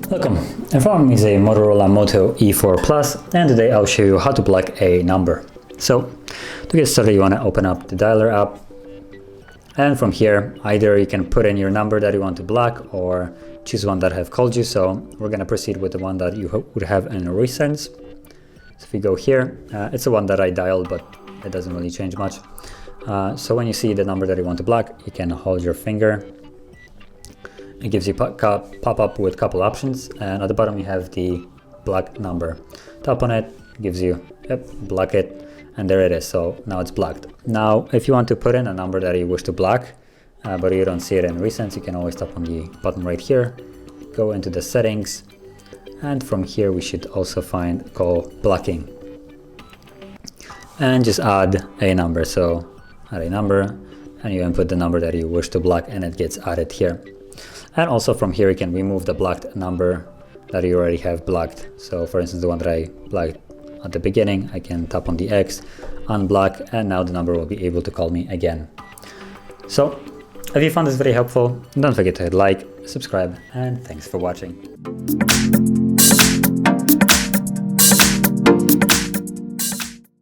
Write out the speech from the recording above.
Welcome, in front of me is a Motorola Moto E4 Plus, and today I'll show you how to block a number. So to get started, you want to open up the dialer app, and from here either you can put in your number that you want to block or choose one that have called you. So we're going to proceed with the one that you would have in recents. So if you go here, it's the one that I dialed, but it doesn't really change much. So when you see the number that you want to block, you can hold your finger. It gives you pop-up with a couple options, and at the bottom you have the block number. Tap on it, gives you, block it, and there it is. So now it's blocked. Now if you want to put in a number that you wish to block, but you don't see it in recents, you can always tap on the button right here, go into the settings, and from here we should also find call blocking. And just add a number. So add a number, and you input the number that you wish to block, and it gets added here. And also from here you can remove the blocked number that you already have blocked. So for instance, the one that I blocked at the beginning, I can tap on the X, unblock, and now the number will be able to call me again. So if you found this very helpful, don't forget to hit like, subscribe, and thanks for watching.